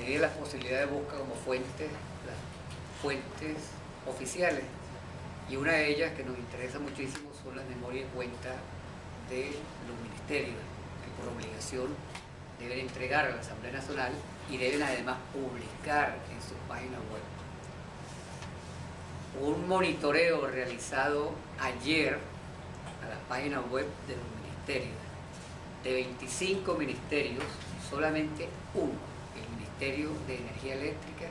medida de las posibilidades busca como fuentes, las fuentes oficiales, y una de ellas que nos interesa muchísimo son las memorias y cuentas de los ministerios, que por obligación deben entregar a la Asamblea Nacional y deben además publicar en sus páginas web. Un monitoreo realizado ayer a las páginas web de los ministerios, de 25 ministerios, solamente uno, el Ministerio de Energía Eléctrica,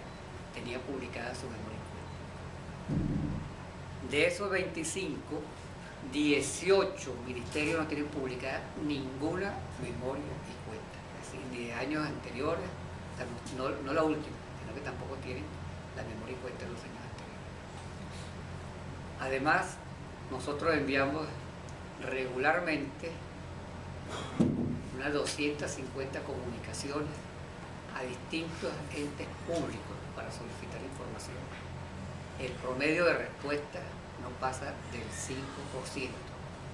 tenía publicada su memoria y cuenta. De esos 25, 18 ministerios no tienen publicada ninguna memoria y cuenta, es decir, ni de años anteriores, no la última, sino que tampoco tienen la memoria y cuenta de los años anteriores. Además, nosotros enviamos regularmente unas 250 comunicaciones a distintos entes públicos para solicitar información. El promedio de respuesta no pasa del 5%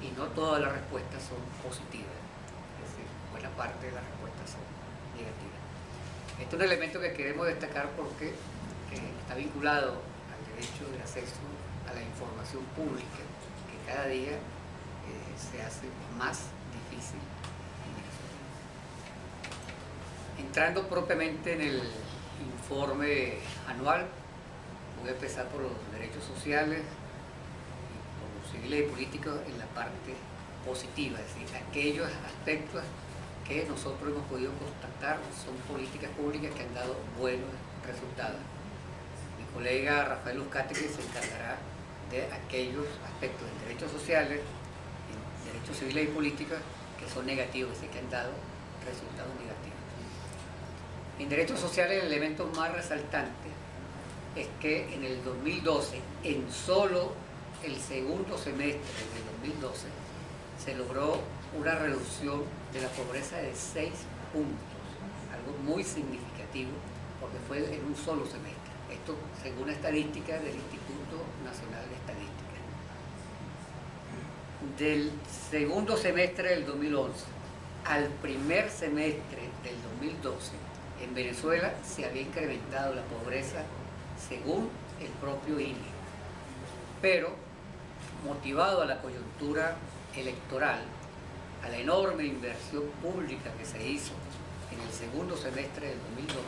y no todas las respuestas son positivas, es decir, buena parte de las respuestas son negativas. Este es un elemento que queremos destacar porque está vinculado al derecho de acceso a la información pública, que cada día se hace más difícil. Entrando propiamente en el informe anual, voy a empezar por los derechos sociales, por los civiles y políticos en la parte positiva, es decir, aquellos aspectos que nosotros hemos podido constatar son políticas públicas que han dado buenos resultados. Mi colega Rafael Uzcategui se encargará de aquellos aspectos en derechos sociales, en derechos civiles y políticos que son negativos, es decir, que han dado resultados negativos. En derechos sociales el elemento más resaltante es que en el 2012, en solo el segundo semestre del 2012, se logró una reducción de la pobreza de 6 puntos, algo muy significativo porque fue en un solo semestre. Esto según estadísticas del Instituto Nacional de Estadística. Del segundo semestre del 2011 al primer semestre del 2012, en Venezuela se había incrementado la pobreza según el propio INE, pero motivado a la coyuntura electoral, a la enorme inversión pública que se hizo en el segundo semestre del 2012,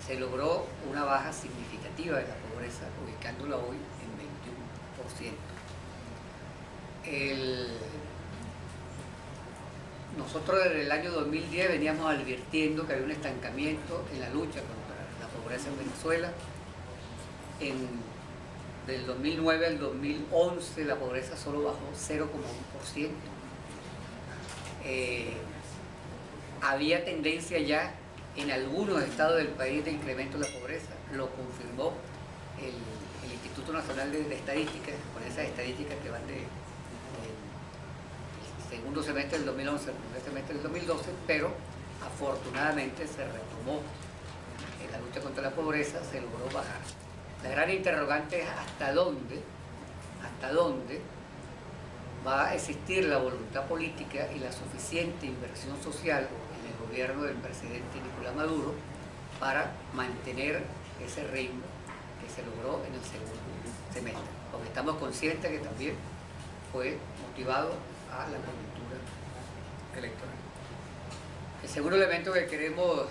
se logró una baja significativa de la pobreza, ubicándola hoy en 21%. Nosotros desde el año 2010 veníamos advirtiendo que había un estancamiento en la lucha contra la pobreza en Venezuela. Del 2009 al 2011 la pobreza solo bajó 0,1%. Había tendencia ya en algunos estados del país de incremento de la pobreza, lo confirmó el Instituto Nacional de Estadística, con esas estadísticas que van del segundo semestre del 2011 al primer semestre del 2012, pero afortunadamente se retomó en la lucha contra la pobreza, se logró bajar. La gran interrogante es hasta dónde va a existir la voluntad política y la suficiente inversión social en el gobierno del presidente Nicolás Maduro para mantener ese ritmo que se logró en el segundo semestre, porque estamos conscientes que también fue motivado a la coyuntura electoral. El segundo elemento que queremos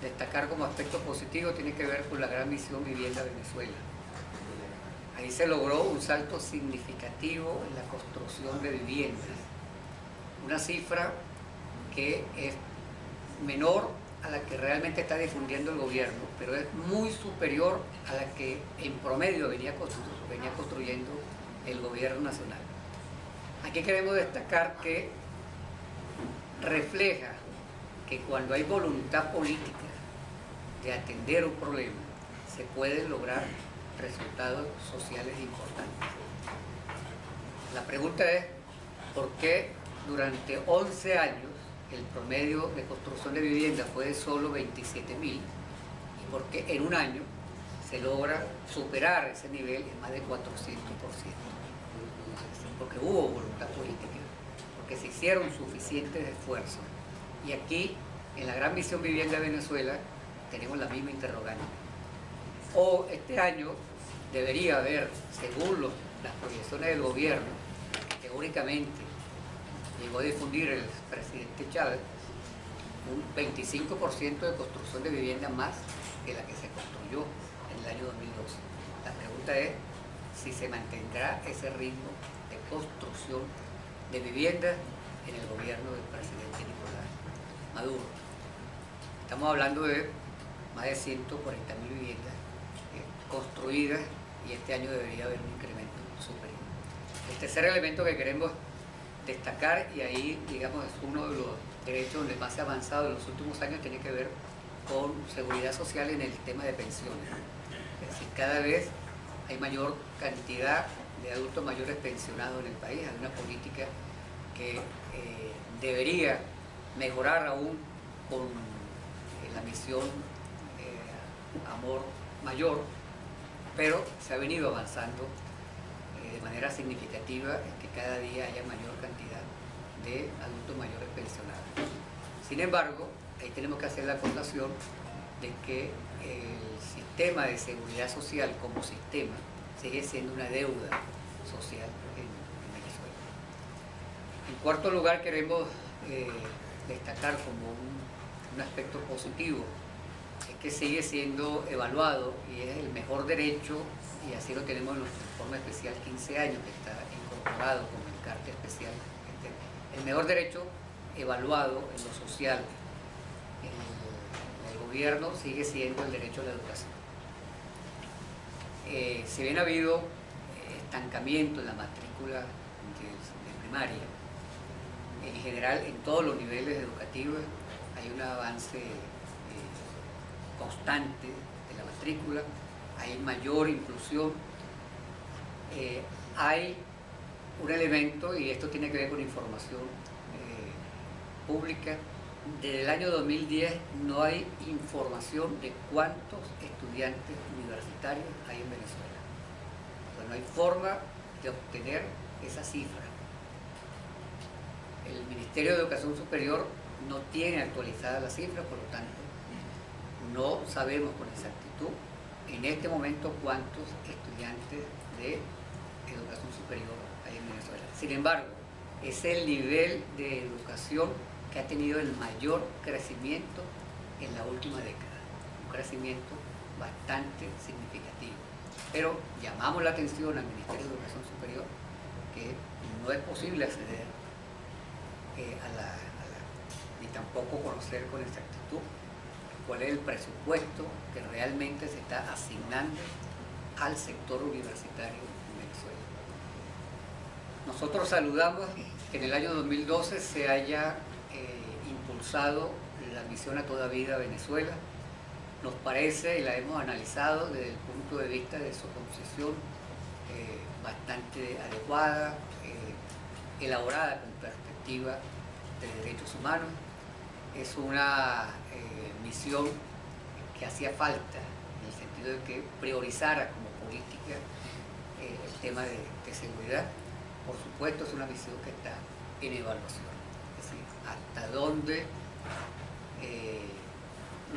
destacar como aspecto positivo tiene que ver con la gran misión Vivienda Venezuela. Ahí se logró un salto significativo en la construcción de viviendas, una cifra que es menor a la que realmente está difundiendo el gobierno, pero es muy superior a la que en promedio venía construyendo el gobierno nacional. Aquí queremos destacar que refleja que cuando hay voluntad política de atender un problema, se pueden lograr resultados sociales importantes. La pregunta es, ¿por qué durante 11 años el promedio de construcción de vivienda fue de solo 27.000 y por qué en un año se logra superar ese nivel en más de 400%? Porque hubo voluntad política, porque se hicieron suficientes esfuerzos. Y aquí, en la Gran Misión Vivienda de Venezuela, tenemos la misma interrogante. O este año debería haber, según las proyecciones del gobierno, que teóricamente llegó a difundir el presidente Chávez, un 25% de construcción de vivienda más que la que se construyó en el año 2012. La pregunta es si se mantendrá ese ritmo de construcción de viviendas en el gobierno del presidente Nicolás Maduro. Estamos hablando de más de 140.000 viviendas construidas, y este año debería haber un incremento superior. El tercer elemento que queremos destacar, y ahí digamos es uno de los derechos donde más se ha avanzado en los últimos años, tiene que ver con seguridad social en el tema de pensiones. Es decir, cada vez hay mayor cantidad de adultos mayores pensionados en el país. Hay una política que debería mejorar aún con la misión Amor Mayor, pero se ha venido avanzando de manera significativa en que cada día haya mayor cantidad de adultos mayores pensionados. Sin embargo, ahí tenemos que hacer la acotación de que el sistema de seguridad social como sistema sigue siendo una deuda social en Venezuela. En cuarto lugar, queremos destacar como un aspecto positivo, es que sigue siendo evaluado y es el mejor derecho, y así lo tenemos en nuestro informe especial 15 años, que está incorporado como encargo especial. El mejor derecho evaluado en lo social en el gobierno sigue siendo el derecho a la educación. Si bien ha habido estancamiento en la matrícula de primaria, en general en todos los niveles educativos hay un avance constante de la matrícula, hay mayor inclusión, hay un elemento, y esto tiene que ver con información pública. Desde el año 2010 no hay información de cuántos estudiantes universitarios hay en Venezuela. Pues no hay forma de obtener esa cifra. El Ministerio de Educación Superior no tiene actualizada la cifra, por lo tanto no sabemos con exactitud en este momento cuántos estudiantes de educación superior hay en Venezuela. Sin embargo, es el nivel de educación que ha tenido el mayor crecimiento en la última década, un crecimiento bastante significativo. Pero llamamos la atención al Ministerio de Educación Superior que no es posible acceder ni tampoco conocer con exactitud cuál es el presupuesto que realmente se está asignando al sector universitario en Venezuela. Nosotros saludamos que en el año 2012 se haya impulsado la misión A Toda Vida Venezuela. Nos parece, y la hemos analizado desde el punto de vista de su concesión, bastante adecuada, elaborada con perspectiva de derechos humanos. Es una misión que hacía falta, en el sentido de que priorizara como política el tema de seguridad. Por supuesto, es una misión que está en evaluación, es decir, hasta dónde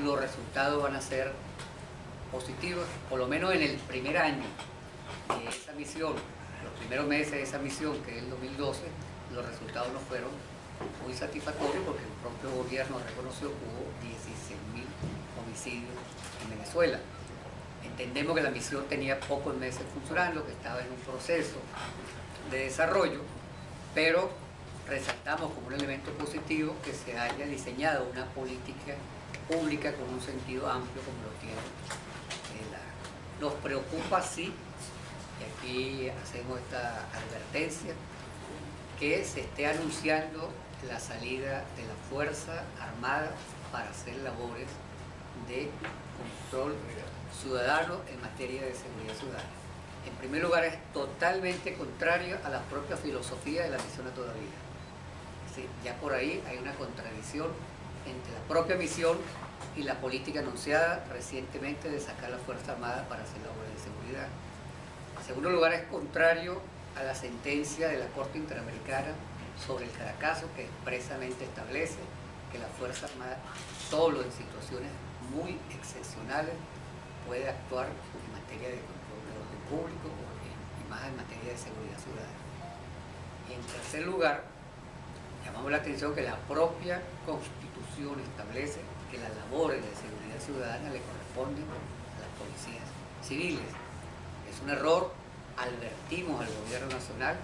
los resultados van a ser positivos, por lo menos en el primer año de esa misión, los primeros meses de esa misión, que es el 2012, los resultados no fueron muy satisfactorio, porque el propio gobierno reconoció que hubo 16.000 homicidios en Venezuela. Entendemos que la misión tenía pocos meses funcionando, que estaba en un proceso de desarrollo, pero resaltamos como un elemento positivo que se haya diseñado una política pública con un sentido amplio como lo tiene Nos preocupa, sí, y aquí hacemos esta advertencia, que se esté anunciando la salida de la Fuerza Armada para hacer labores de control ciudadano en materia de seguridad ciudadana. En primer lugar, es totalmente contrario a la propia filosofía de la misión A Toda Vida. Es decir, ya por ahí hay una contradicción entre la propia misión y la política anunciada recientemente de sacar la Fuerza Armada para hacer labores de seguridad. En segundo lugar, es contrario a la sentencia de la Corte Interamericana sobre el Caracazo, que expresamente establece que la Fuerza Armada, solo en situaciones muy excepcionales puede actuar en materia de control de orden público y más en materia de seguridad ciudadana. Y en tercer lugar, llamamos la atención que la propia Constitución establece que las labores de seguridad ciudadana le corresponden a las policías civiles. Es un error, advertimos al gobierno nacional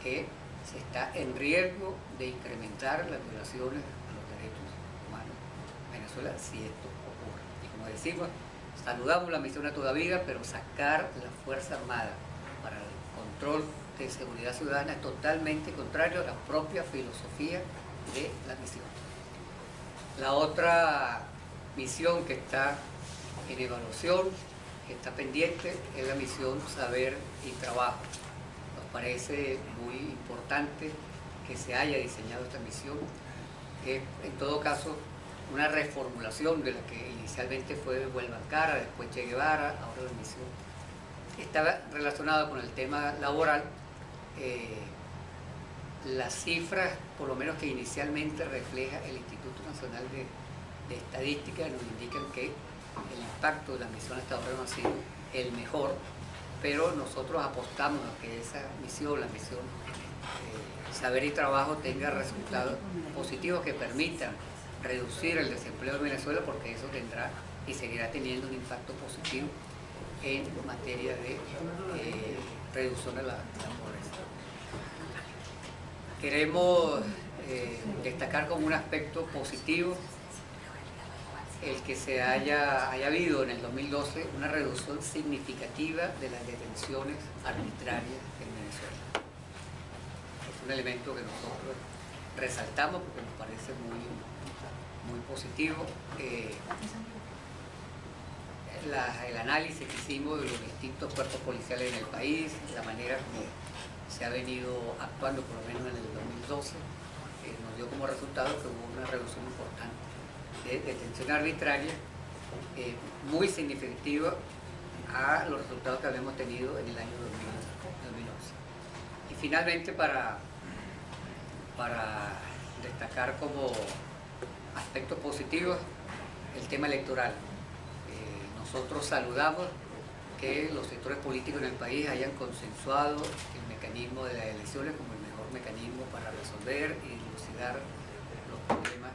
que se está en riesgo de incrementar las violaciones a los derechos humanos en Venezuela si esto ocurre. Y como decimos, saludamos la misión A Toda Vida, pero sacar la Fuerza Armada para el control de seguridad ciudadana es totalmente contrario a la propia filosofía de la misión. La otra misión que está en evaluación, que está pendiente, es la misión Saber y Trabajo. Nos parece muy importante que se haya diseñado esta misión, que en todo caso una reformulación de la que inicialmente fue Huelva-Ancara, después Che Guevara, ahora la misión. Estaba relacionado con el tema laboral. Las cifras, por lo menos que inicialmente refleja el Instituto Nacional de Estadística, nos indican que el impacto de la misión hasta ahora no ha sido el mejor, pero nosotros apostamos a que esa misión, la misión Saber y Trabajo, tenga resultados positivos que permitan reducir el desempleo en Venezuela, porque eso tendrá y seguirá teniendo un impacto positivo en materia de reducción de la pobreza. Queremos destacar como un aspecto positivo el que se haya habido en el 2012 una reducción significativa de las detenciones arbitrarias en Venezuela. Es un elemento que nosotros resaltamos porque nos parece muy positivo. El análisis que hicimos de los distintos cuerpos policiales en el país, la manera como se ha venido actuando, por lo menos en el 2012, nos dio como resultado que hubo una reducción importante de detención arbitraria, muy significativa a los resultados que habíamos tenido en el año 2011. Y finalmente, para destacar como aspectos positivos el tema electoral. Nosotros saludamos que los sectores políticos en el país hayan consensuado el mecanismo de las elecciones como el mejor mecanismo para resolver y dilucidar los problemas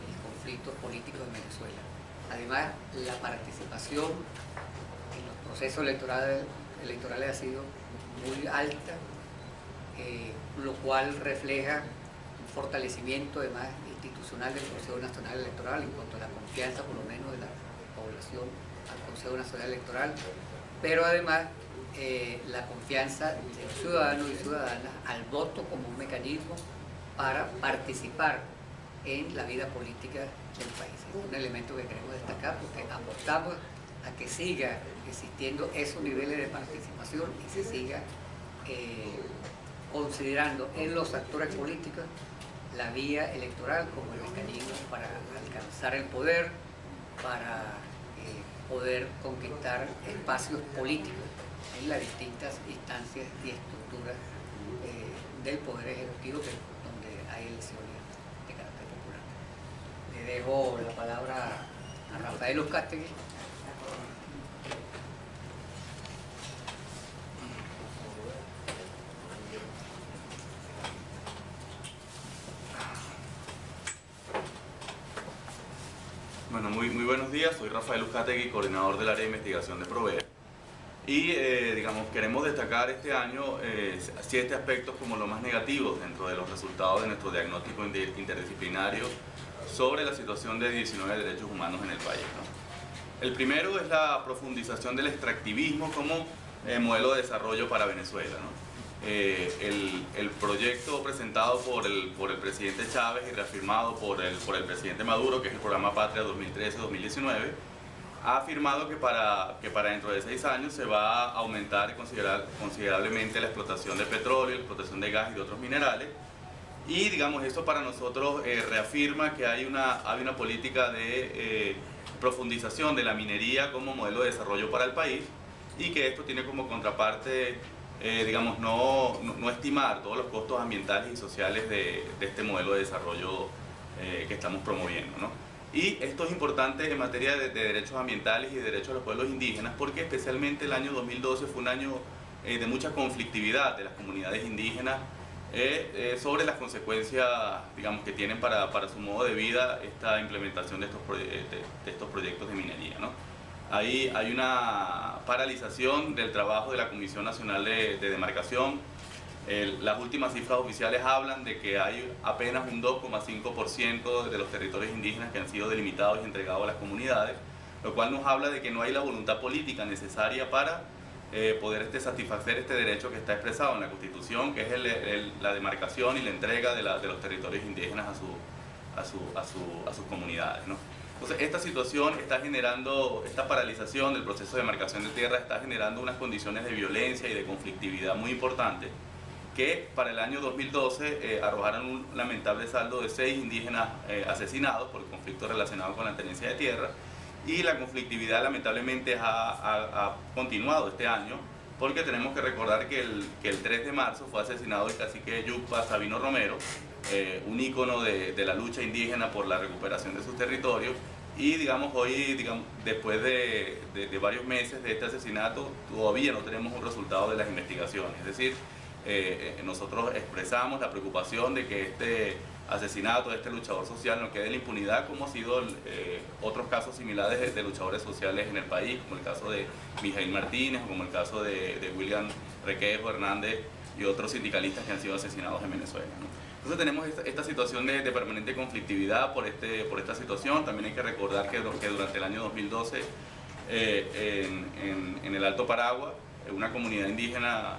y conflictos políticos en Venezuela. Además, la participación en los procesos electorales ha sido muy alta, lo cual refleja un fortalecimiento además institucional del Consejo Nacional Electoral en cuanto a la confianza, por lo menos, de la población al Consejo Nacional Electoral, pero además la confianza de los ciudadanos y ciudadanas al voto como un mecanismo para participar en la vida política del país. Es un elemento que queremos destacar porque apostamos a que siga existiendo esos niveles de participación y se siga considerando en los actores políticos la vía electoral como el mecanismo para alcanzar el poder, para poder conquistar espacios políticos en las distintas instancias y estructuras del Poder Ejecutivo, donde hay elecciones de carácter popular. Le dejo la palabra a Rafael Uzcategui. Bueno, muy buenos días, soy Rafael Uzcategui, coordinador del área de investigación de Provea. Y digamos, queremos destacar este año 7 aspectos como los más negativos dentro de los resultados de nuestro diagnóstico interdisciplinario sobre la situación de 19 derechos humanos en el país, ¿no? El primero es la profundización del extractivismo como modelo de desarrollo para Venezuela, ¿no? El proyecto presentado por el presidente Chávez y reafirmado por el presidente Maduro, que es el programa Patria 2013-2019, ha afirmado que para dentro de 6 años se va a aumentar considerablemente la explotación de petróleo, la explotación de gas y de otros minerales. Y digamos, esto para nosotros reafirma que hay una política de profundización de la minería como modelo de desarrollo para el país y que esto tiene como contraparte digamos, no estimar todos los costos ambientales y sociales de este modelo de desarrollo que estamos promoviendo, ¿no? Y esto es importante en materia de derechos ambientales y de derechos de los pueblos indígenas, porque especialmente el año 2012 fue un año de mucha conflictividad de las comunidades indígenas sobre las consecuencias, digamos, que tienen para su modo de vida esta implementación de estos proyectos de minería, ¿no? Ahí hay una paralización del trabajo de la Comisión Nacional de Demarcación. Las últimas cifras oficiales hablan de que hay apenas un 2,5% de los territorios indígenas que han sido delimitados y entregados a las comunidades, lo cual nos habla de que no hay la voluntad política necesaria para poder satisfacer este derecho que está expresado en la Constitución, que es la demarcación y la entrega de los territorios indígenas a sus comunidades, ¿no? Entonces, esta situación está generando, esta paralización del proceso de demarcación de tierra está generando unas condiciones de violencia y de conflictividad muy importantes, que para el año 2012 arrojaron un lamentable saldo de 6 indígenas asesinados por conflictos relacionados con la tenencia de tierra, y la conflictividad lamentablemente ha continuado este año, porque tenemos que recordar que el 3 de marzo fue asesinado el cacique Yucpa Sabino Romero, un ícono de la lucha indígena por la recuperación de sus territorios, y digamos hoy, después de varios meses de este asesinato, todavía no tenemos un resultado de las investigaciones. Es decir, nosotros expresamos la preocupación de que este asesinato de este luchador social no quede en la impunidad, como ha sido otros casos similares de luchadores sociales en el país, como el caso de Mijail Martínez, o como el caso de William Requejo Hernández y otros sindicalistas que han sido asesinados en Venezuela, ¿no? Entonces tenemos esta situación de permanente conflictividad por esta situación. También hay que recordar que durante el año 2012 en el Alto Paragua, una comunidad indígena,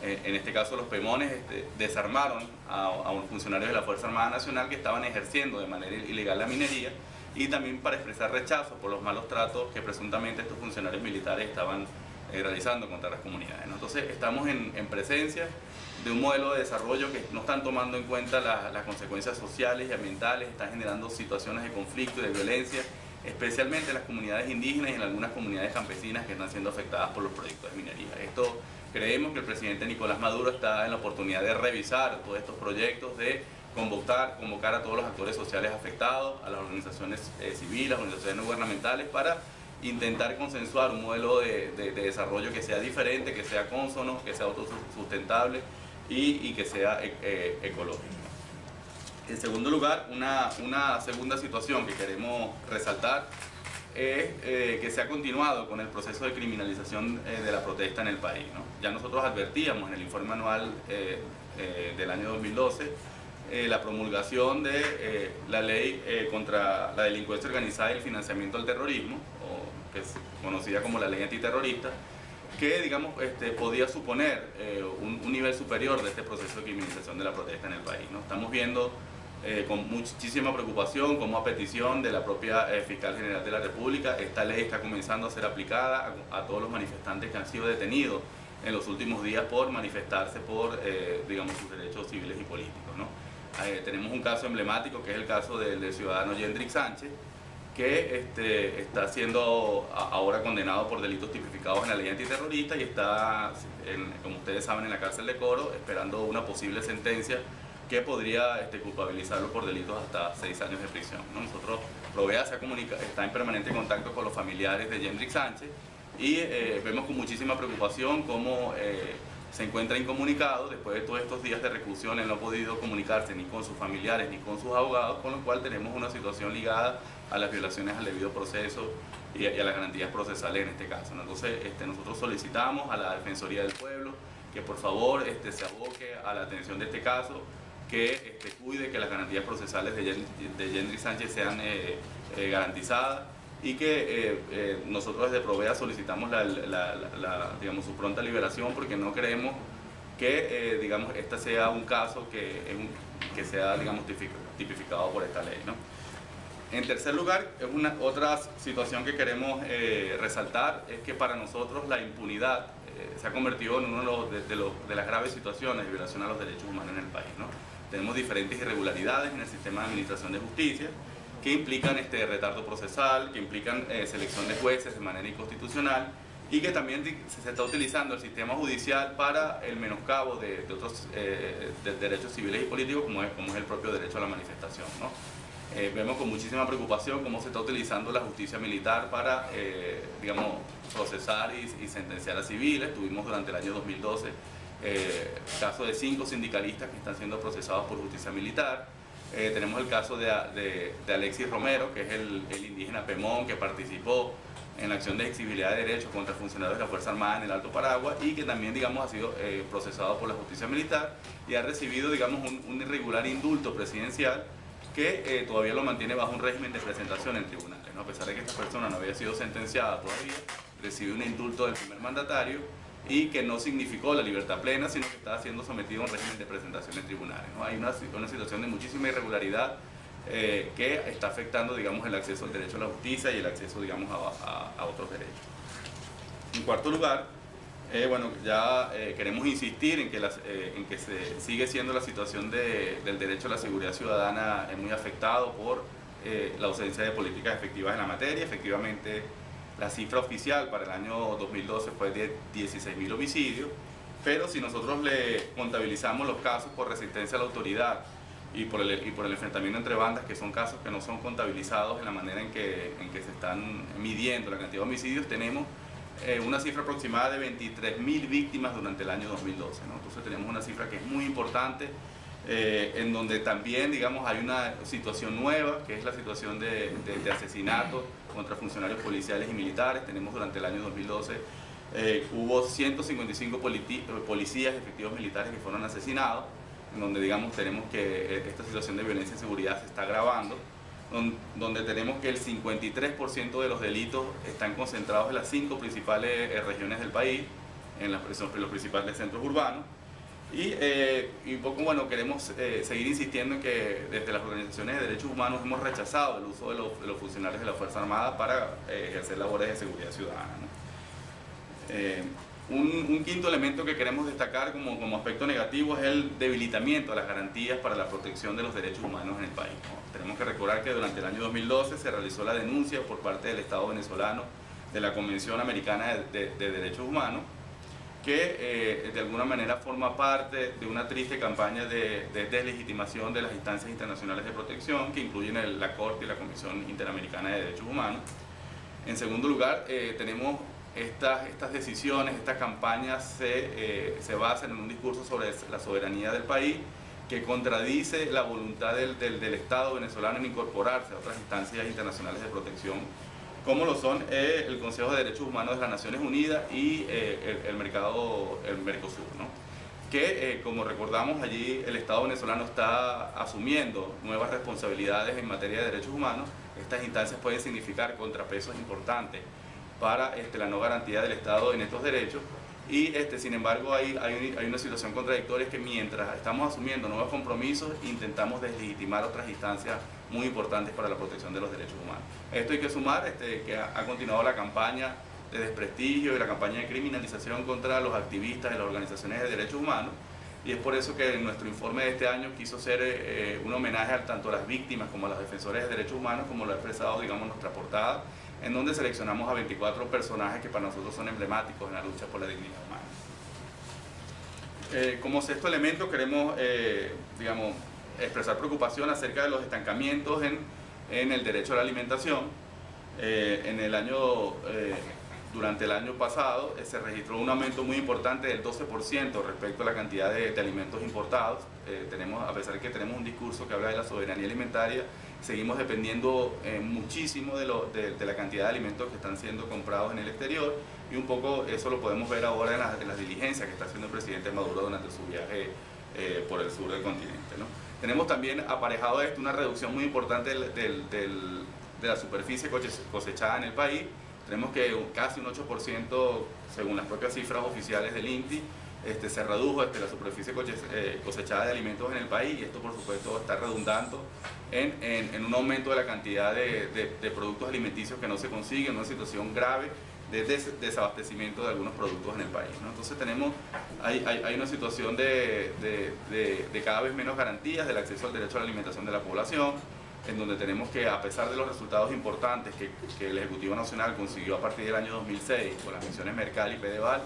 en este caso los Pemones, desarmaron a unos funcionarios de la Fuerza Armada Nacional que estaban ejerciendo de manera ilegal la minería, y también para expresar rechazo por los malos tratos que presuntamente estos funcionarios militares estaban realizando contra las comunidades, ¿no? Entonces estamos en presencia de un modelo de desarrollo que no están tomando en cuenta las consecuencias sociales y ambientales, están generando situaciones de conflicto y de violencia, especialmente en las comunidades indígenas y en algunas comunidades campesinas que están siendo afectadas por los proyectos de minería. Esto creemos que el presidente Nicolás Maduro está en la oportunidad de revisar todos estos proyectos, de convocar a todos los actores sociales afectados, a las organizaciones civiles, organizaciones no gubernamentales, para intentar consensuar un modelo de desarrollo que sea diferente, que sea cónsono, que sea autosustentable y que sea ecológico. En segundo lugar, una segunda situación que queremos resaltar es que se ha continuado con el proceso de criminalización de la protesta en el país, ¿no? Ya nosotros advertíamos en el informe anual del año 2012 la promulgación de la ley contra la delincuencia organizada y el financiamiento del terrorismo, que es conocida como la ley antiterrorista, que digamos podía suponer un nivel superior de este proceso de criminalización de la protesta en el país, ¿no? Estamos viendo con muchísima preocupación cómo, a petición de la propia Fiscal General de la República, esta ley está comenzando a ser aplicada a todos los manifestantes que han sido detenidos en los últimos días por manifestarse por digamos, sus derechos civiles y políticos, ¿no? Tenemos un caso emblemático, que es el caso del ciudadano Yendrik Sánchez, que está siendo ahora condenado por delitos tipificados en la ley antiterrorista y está, como ustedes saben, en la cárcel de Coro, esperando una posible sentencia que podría culpabilizarlo por delitos hasta 6 años de prisión, ¿no? Nosotros, Provea está en permanente contacto con los familiares de Yendrik Sánchez y vemos con muchísima preocupación cómo se encuentra incomunicado. Después de todos estos días de reclusión, él no ha podido comunicarse ni con sus familiares ni con sus abogados, con lo cual tenemos una situación ligada a las violaciones al debido proceso y a las garantías procesales en este caso, ¿no? Entonces nosotros solicitamos a la Defensoría del Pueblo que por favor se aboque a la atención de este caso, que cuide que las garantías procesales de Yendrik Sánchez sean garantizadas, y que nosotros desde Provea solicitamos digamos, su pronta liberación, porque no creemos que digamos, este sea un caso que sea, digamos, tipificado por esta ley, ¿no? En tercer lugar, otra situación que queremos resaltar es que para nosotros la impunidad se ha convertido en una de las graves situaciones de violación a los derechos humanos en el país, ¿no? Tenemos diferentes irregularidades en el sistema de administración de justicia que implican retardo procesal, que implican selección de jueces de manera inconstitucional, y que también se está utilizando el sistema judicial para el menoscabo de otros de derechos civiles y políticos, como es el propio derecho a la manifestación, ¿no? Vemos con muchísima preocupación cómo se está utilizando la justicia militar para, digamos, procesar y sentenciar a civiles. Tuvimos durante el año 2012 caso de 5 sindicalistas que están siendo procesados por justicia militar. Tenemos el caso de Alexis Romero, que es el indígena Pemón, que participó en la acción de exigibilidad de derechos contra funcionarios de la Fuerza Armada en el Alto Paraguay y que también, digamos, ha sido procesado por la justicia militar y ha recibido, digamos, un irregular indulto presidencial que todavía lo mantiene bajo un régimen de presentación en tribunales, ¿no? A pesar de que esta persona no había sido sentenciada todavía, recibió un indulto del primer mandatario y que no significó la libertad plena, sino que estaba siendo sometido a un régimen de presentación en tribunales, ¿no? Hay una situación de muchísima irregularidad que está afectando, digamos, el acceso al derecho a la justicia y el acceso, digamos, a otros derechos. En cuarto lugar, bueno, ya queremos insistir en que se sigue siendo la situación del derecho a la seguridad ciudadana muy afectado por la ausencia de políticas efectivas en la materia. Efectivamente, la cifra oficial para el año 2012 fue de 16.000 homicidios, pero si nosotros le contabilizamos los casos por resistencia a la autoridad y por el enfrentamiento entre bandas, que son casos que no son contabilizados en la manera en que se están midiendo la cantidad de homicidios, tenemos una cifra aproximada de 23.000 víctimas durante el año 2012, ¿no? Entonces tenemos una cifra que es muy importante, en donde también, digamos, hay una situación nueva, que es la situación de asesinatos contra funcionarios policiales y militares. Tenemos durante el año 2012, hubo 155 policías y efectivos militares que fueron asesinados, en donde, digamos, tenemos que esta situación de violencia y seguridad se está agravando, donde tenemos que el 53% de los delitos están concentrados en las 5 principales regiones del país, en los principales centros urbanos. Y un poco, bueno, queremos seguir insistiendo en que desde las organizaciones de derechos humanos hemos rechazado el uso de los funcionarios de la Fuerza Armada para ejercer labores de seguridad ciudadana, ¿no? Un quinto elemento que queremos destacar como aspecto negativo es el debilitamiento de las garantías para la protección de los derechos humanos en el país, ¿no? Tenemos que recordar que durante el año 2012 se realizó la denuncia por parte del Estado venezolano de la Convención Americana de Derechos Humanos, que de alguna manera forma parte de una triste campaña de deslegitimación de las instancias internacionales de protección, que incluyen la Corte y la Comisión Interamericana de Derechos Humanos. En segundo lugar, tenemos estas decisiones, estas campañas se basan en un discurso sobre la soberanía del país que contradice la voluntad del Estado venezolano en incorporarse a otras instancias internacionales de protección, como lo son el Consejo de Derechos Humanos de las Naciones Unidas y el Mercosur, ¿no? Que, como recordamos, allí el Estado venezolano está asumiendo nuevas responsabilidades en materia de derechos humanos. Estas instancias pueden significar contrapesos importantes para la no garantía del Estado en estos derechos y sin embargo hay una situación contradictoria, es que mientras estamos asumiendo nuevos compromisos intentamos deslegitimar otras instancias muy importantes para la protección de los derechos humanos. Esto hay que sumar que ha continuado la campaña de desprestigio y la campaña de criminalización contra los activistas de las organizaciones de derechos humanos, y es por eso que en nuestro informe de este año quiso ser un homenaje tanto a las víctimas como a los defensores de derechos humanos, como lo ha expresado, digamos, nuestra portada, en donde seleccionamos a 24 personajes que para nosotros son emblemáticos en la lucha por la dignidad humana. Como sexto elemento queremos, digamos, expresar preocupación acerca de los estancamientos en el derecho a la alimentación. Durante el año pasado se registró un aumento muy importante del 12% respecto a la cantidad de alimentos importados. A pesar de que tenemos un discurso que habla de la soberanía alimentaria, seguimos dependiendo muchísimo de la cantidad de alimentos que están siendo comprados en el exterior, y un poco eso lo podemos ver ahora en las diligencias que está haciendo el presidente Maduro durante su viaje por el sur del continente, ¿no? Tenemos también aparejado a esto una reducción muy importante de la superficie cosechada en el país. Tenemos que casi un 8%, según las propias cifras oficiales del INTI, se redujo la superficie cosechada de alimentos en el país, y esto por supuesto está redundando en un aumento de la cantidad de productos alimenticios que no se consiguen, una situación grave de desabastecimiento de algunos productos en el país, ¿no? Entonces hay una situación de cada vez menos garantías del acceso al derecho a la alimentación de la población, en donde tenemos que, a pesar de los resultados importantes que el Ejecutivo Nacional consiguió a partir del año 2006 con las misiones Mercal y Pedeval,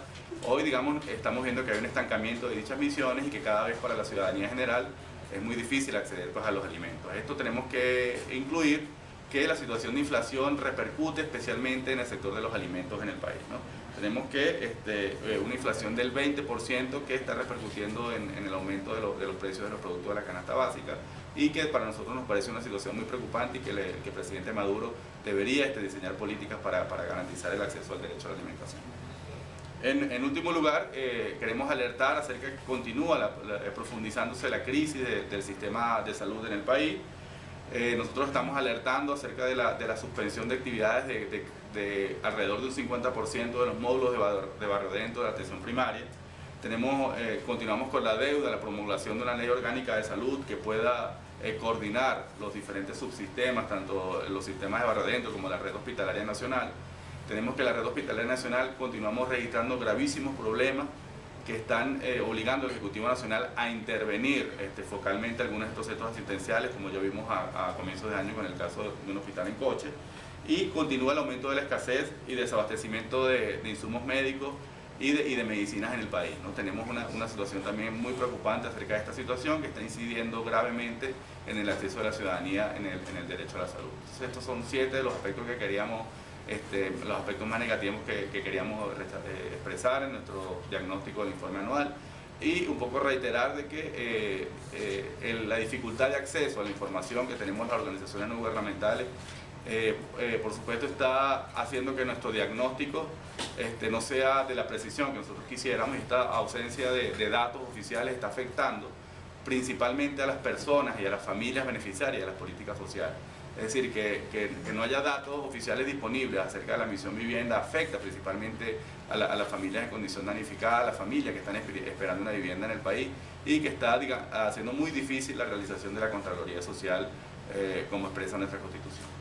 hoy, digamos, estamos viendo que hay un estancamiento de dichas misiones y que cada vez para la ciudadanía general es muy difícil acceder pues, a los alimentos. A esto tenemos que incluir que la situación de inflación repercute especialmente en el sector de los alimentos en el país, ¿no? Tenemos que una inflación del 20% que está repercutiendo en el aumento de los precios de los productos de la canasta básica, y que para nosotros nos parece una situación muy preocupante y que el presidente Maduro debería diseñar políticas para garantizar el acceso al derecho a la alimentación. En último lugar, queremos alertar acerca de que continúa profundizándose la crisis del sistema de salud en el país. Nosotros estamos alertando acerca de la suspensión de actividades de alrededor de un 50% de los módulos de barriodentro de la atención primaria. Continuamos con la deuda, la promulgación de una ley orgánica de salud que pueda coordinar los diferentes subsistemas, tanto los sistemas de barriodentro como la red hospitalaria nacional. Tenemos que la red hospitalaria nacional continuamos registrando gravísimos problemas que están obligando al Ejecutivo Nacional a intervenir focalmente algunos de estos centros asistenciales, como ya vimos a comienzos de año con el caso de un hospital en Coche, y continúa el aumento de la escasez y desabastecimiento de insumos médicos y de medicinas en el país, ¿no? Tenemos una situación también muy preocupante acerca de esta situación que está incidiendo gravemente en el acceso de la ciudadanía en el derecho a la salud. Entonces, estos son 7 de los aspectos que queríamos, los aspectos más negativos que queríamos expresar en nuestro diagnóstico del informe anual, y un poco reiterar de que la dificultad de acceso a la información que tenemos las organizaciones no gubernamentales por supuesto está haciendo que nuestro diagnóstico no sea de la precisión que nosotros quisiéramos, y esta ausencia de datos oficiales está afectando principalmente a las personas y a las familias beneficiarias de las políticas sociales. Es decir, que no haya datos oficiales disponibles acerca de la misión vivienda afecta principalmente a las familias en condición danificada, a las familias que están esperando una vivienda en el país, y que está haciendo muy difícil la realización de la Contraloría Social como expresa nuestra Constitución.